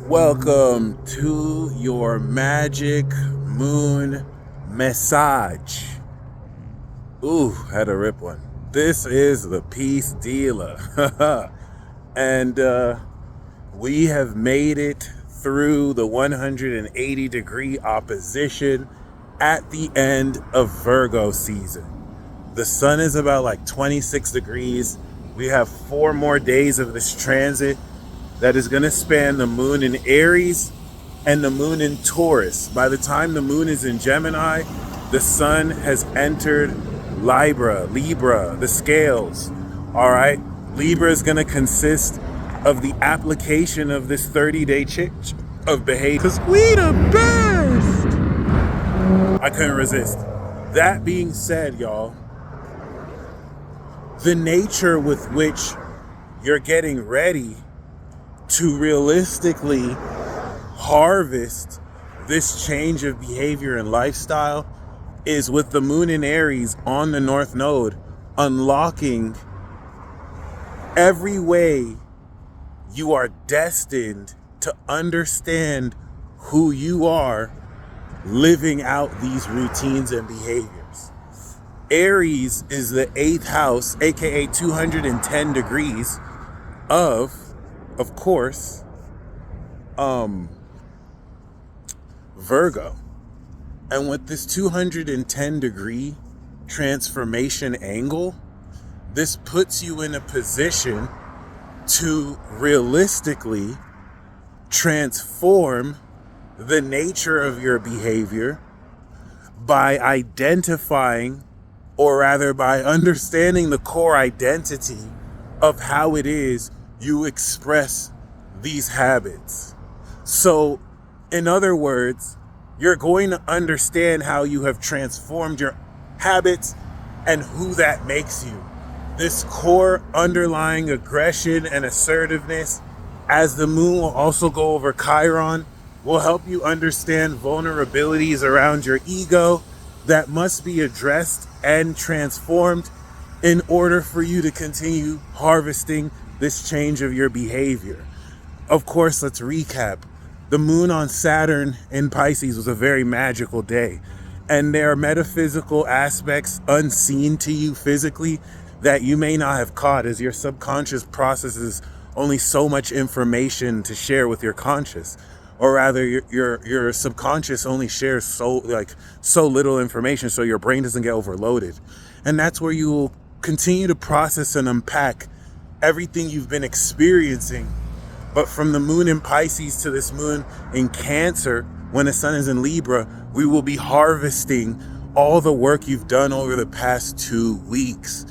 Welcome to your magic moon massage. Ooh, had a rip one. This is the peace dealer. And we have made it through the 180-degree opposition at the end of Virgo season. The sun is about like 26 degrees. We have 4 more days of this transit that is going to span the moon in Aries and the moon in Taurus. By the time the moon is in Gemini, the sun has entered Libra, the scales. All right. Libra is going to consist of the application of this 30-day change of behavior. Because we the best. I couldn't resist. That being said, y'all, the nature with which you're getting ready to realistically harvest this change of behavior and lifestyle is with the moon in Aries on the North Node, unlocking every way you are destined to understand who you are, living out these routines and behaviors. Aries is the 8th house, aka 210 degrees of course, Virgo. And with this 210 degree transformation angle, this puts you in a position to realistically transform the nature of your behavior by identifying, or rather by understanding the core identity of how it is you express these habits. So, in other words, you're going to understand how you have transformed your habits and who that makes you. This core underlying aggression and assertiveness, as the moon will also go over Chiron, will help you understand vulnerabilities around your ego that must be addressed and transformed in order for you to continue harvesting this change of your behavior. Of course, let's recap. The moon on Saturn in Pisces was a very magical day, and there are metaphysical aspects unseen to you physically that you may not have caught, as your subconscious processes only so much information to share with your conscious, or rather your subconscious only shares so little information, so your brain doesn't get overloaded. And that's where you will continue to process and unpack everything you've been experiencing. But from the moon in Pisces to this moon in Cancer, when the sun is in Libra, we will be harvesting all the work you've done over the past 2 weeks.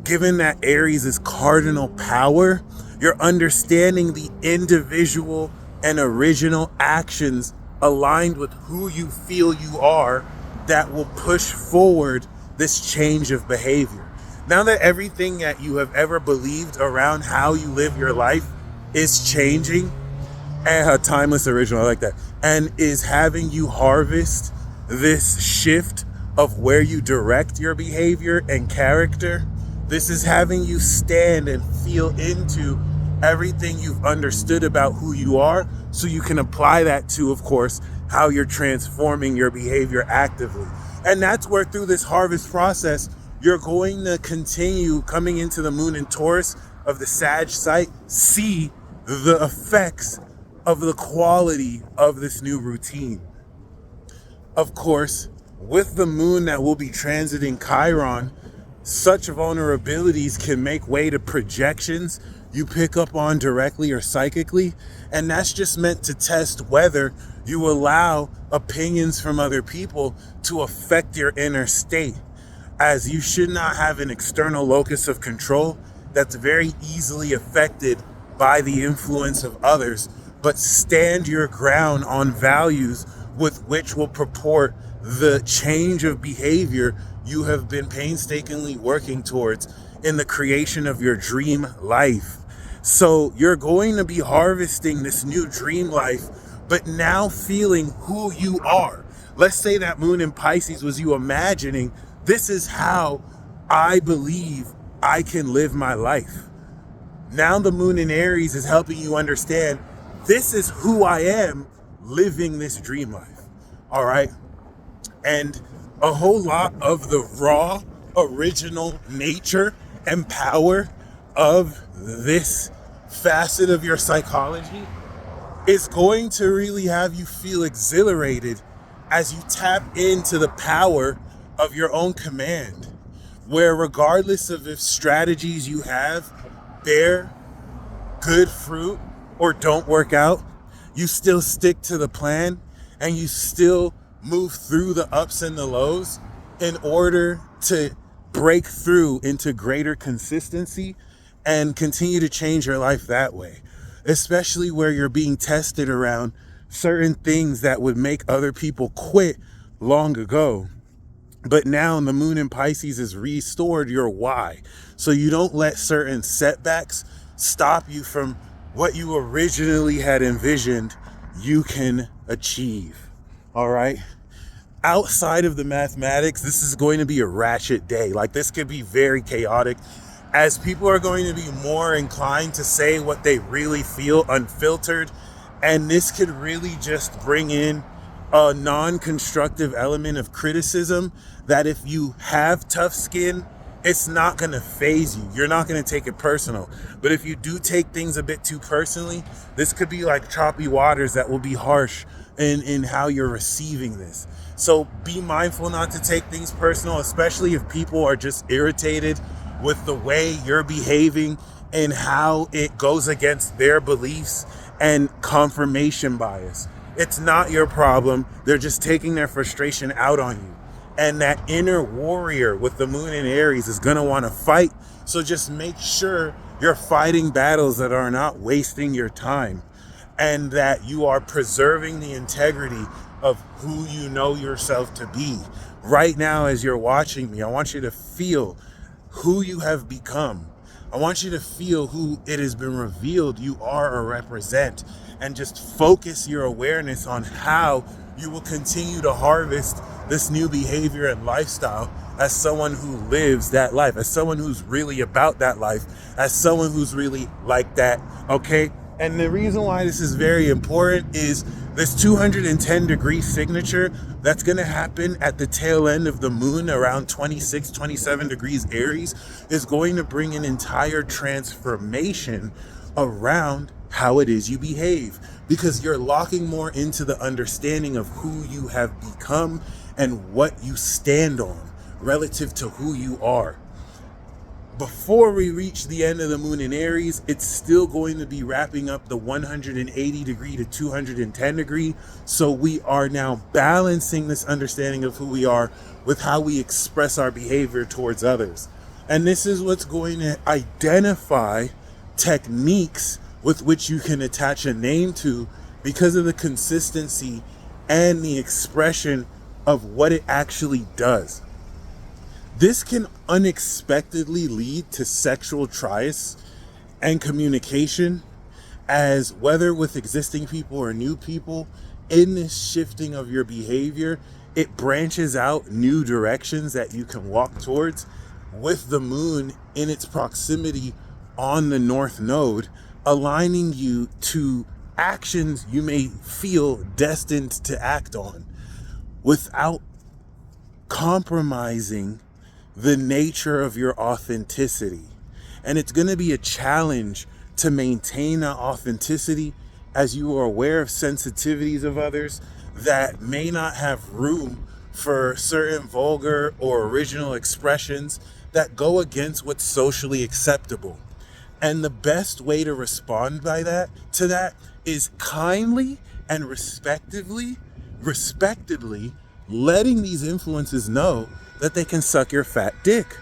Given that Aries is cardinal power, you're understanding the individual and original actions aligned with who you feel you are that will push forward this change of behavior. Now that everything that you have ever believed around how you live your life is changing, and timeless original, I like that, and is having you harvest this shift of where you direct your behavior and character, this is having you stand and feel into everything you've understood about who you are, so you can apply that to, of course, how you're transforming your behavior actively. And that's where, through this harvest process, you're going to continue coming into the moon in Taurus of the Sag site, see the effects of the quality of this new routine. Of course, with the moon that will be transiting Chiron, such vulnerabilities can make way to projections you pick up on directly or psychically, and that's just meant to test whether you allow opinions from other people to affect your inner state, as you should not have an external locus of control that's very easily affected by the influence of others, but stand your ground on values with which will purport the change of behavior you have been painstakingly working towards in the creation of your dream life. So you're going to be harvesting this new dream life, but now feeling who you are. Let's say that moon in Pisces was you imagining, this is how I believe I can live my life. Now the moon in Aries is helping you understand, this is who I am living this dream life. All right. And a whole lot of the raw, original nature and power of this facet of your psychology is going to really have you feel exhilarated as you tap into the power of your own command, where regardless of if strategies you have bear good fruit or don't work out, you still stick to the plan and you still move through the ups and the lows in order to break through into greater consistency and continue to change your life that way, especially where you're being tested around certain things that would make other people quit long ago. But now the moon in Pisces has restored your why. So you don't let certain setbacks stop you from what you originally had envisioned you can achieve. All right. Outside of the mathematics, this is going to be a ratchet day. Like, this could be very chaotic, as people are going to be more inclined to say what they really feel unfiltered. And this could really just bring in a non-constructive element of criticism that if you have tough skin, it's not going to phase you. You're not going to take it personal. But if you do take things a bit too personally, this could be like choppy waters that will be harsh in how you're receiving this. So be mindful not to take things personal, especially if people are just irritated with the way you're behaving and how it goes against their beliefs and confirmation bias. It's not your problem. They're just taking their frustration out on you. And that inner warrior with the moon in Aries is going to want to fight. So just make sure you're fighting battles that are not wasting your time, and that you are preserving the integrity of who you know yourself to be. Right now, as you're watching me, I want you to feel who you have become. I want you to feel who it has been revealed you are or represent, and just focus your awareness on how you will continue to harvest this new behavior and lifestyle as someone who lives that life, as someone who's really about that life, as someone who's really like that, okay? And the reason why this is very important is this 210 degree signature that's going to happen at the tail end of the moon around 26, 27 degrees Aries is going to bring an entire transformation around how it is you behave, because you're locking more into the understanding of who you have become and what you stand on relative to who you are. Before we reach the end of the moon in Aries, it's still going to be wrapping up the 180 degree to 210 degree. So we are now balancing this understanding of who we are with how we express our behavior towards others. And this is what's going to identify techniques with which you can attach a name to, because of the consistency and the expression of what it actually does. This can unexpectedly lead to sexual trias and communication, as whether with existing people or new people, in this shifting of your behavior, it branches out new directions that you can walk towards, with the moon in its proximity on the North Node, aligning you to actions you may feel destined to act on without compromising the nature of your authenticity. And it's going to be a challenge to maintain that authenticity as you are aware of sensitivities of others that may not have room for certain vulgar or original expressions that go against what's socially acceptable. And the best way to respond to that is kindly and respectively letting these influences know that they can suck your fat dick.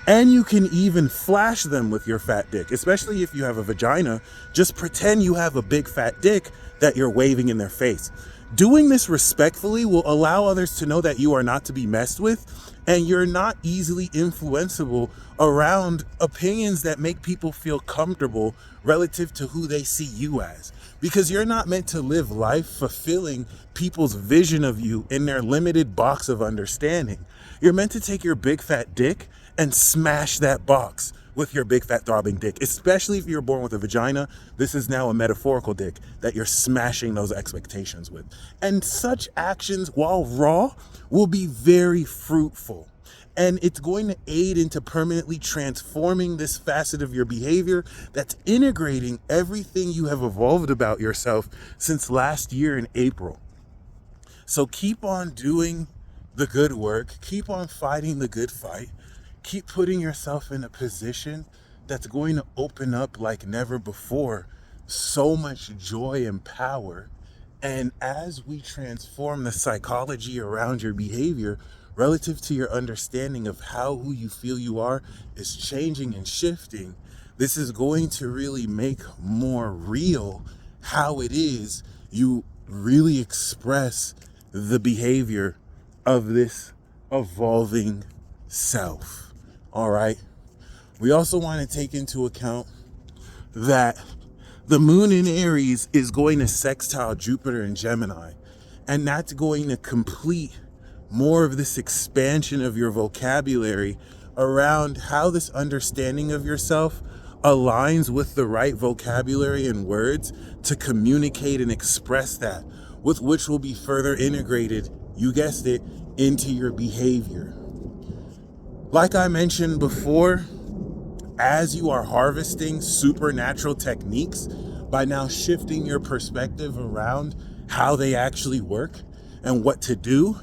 And you can even flash them with your fat dick, especially if you have a vagina. Just pretend you have a big fat dick that you're waving in their face. Doing this respectfully will allow others to know that you are not to be messed with, and you're not easily influenceable around opinions that make people feel comfortable relative to who they see you as. Because you're not meant to live life fulfilling people's vision of you in their limited box of understanding. You're meant to take your big fat dick and smash that box with your big fat throbbing dick, especially if you're born with a vagina. This is now a metaphorical dick that you're smashing those expectations with. And such actions, while raw, will be very fruitful. And it's going to aid into permanently transforming this facet of your behavior that's integrating everything you have evolved about yourself since last year in April. So keep on doing the good work, keep on fighting the good fight, keep putting yourself in a position that's going to open up like never before so much joy and power. And as we transform the psychology around your behavior relative to your understanding of how who you feel you are is changing and shifting, this is going to really make more real how it is you really express the behavior of this evolving self. All right. We also want to take into account that the moon in Aries is going to sextile Jupiter in Gemini, and that's going to complete more of this expansion of your vocabulary around how this understanding of yourself aligns with the right vocabulary and words to communicate and express that, with which will be further integrated, you guessed it, into your behavior. Like I mentioned before, as you are harvesting supernatural techniques by now shifting your perspective around how they actually work and what to do,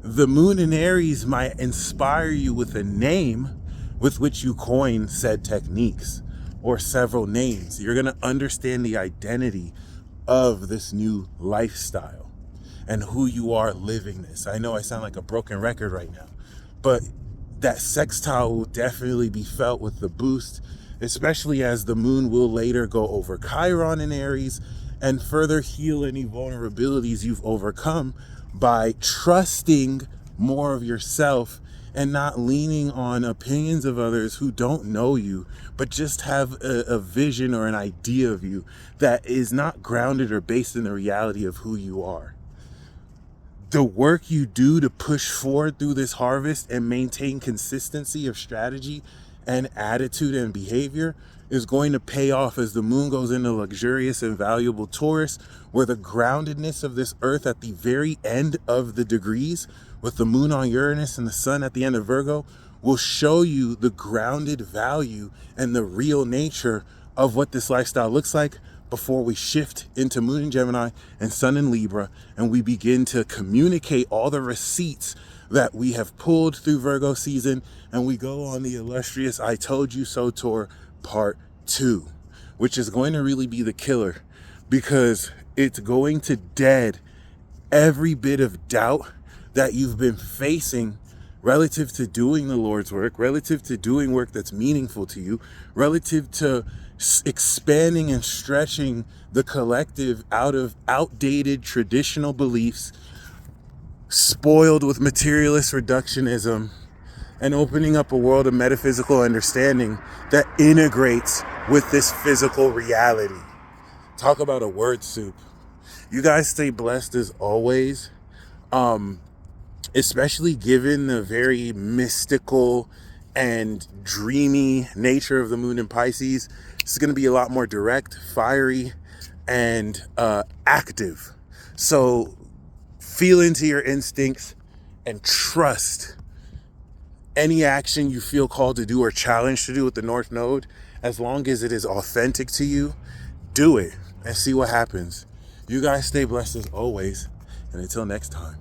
the moon in Aries might inspire you with a name with which you coin said techniques, or several names. You're going to understand the identity of this new lifestyle and who you are living this. I know I sound like a broken record right now, but that sextile will definitely be felt with the boost, especially as the moon will later go over Chiron in Aries and further heal any vulnerabilities you've overcome by trusting more of yourself and not leaning on opinions of others who don't know you, but just have a vision or an idea of you that is not grounded or based in the reality of who you are. The work you do to push forward through this harvest and maintain consistency of strategy and attitude and behavior is going to pay off as the moon goes into luxurious and valuable Taurus, where the groundedness of this earth at the very end of the degrees, with the moon on Uranus and the sun at the end of Virgo, will show you the grounded value and the real nature of what this lifestyle looks like before we shift into moon in Gemini and sun in Libra, and we begin to communicate all the receipts that we have pulled through Virgo season, and we go on the illustrious I Told You So tour part 2, which is going to really be the killer, because it's going to dead every bit of doubt that you've been facing relative to doing the Lord's work, relative to doing work that's meaningful to you, relative to expanding and stretching the collective out of outdated traditional beliefs, spoiled with materialist reductionism, and opening up a world of metaphysical understanding that integrates with this physical reality. Talk about a word soup. You guys stay blessed as always, especially given the very mystical and dreamy nature of the moon in Pisces. It's going to be a lot more direct, fiery, and active. So feel into your instincts and trust any action you feel called to do or challenged to do with the North Node. As long as it is authentic to you, do it and see what happens. You guys stay blessed as always. And until next time.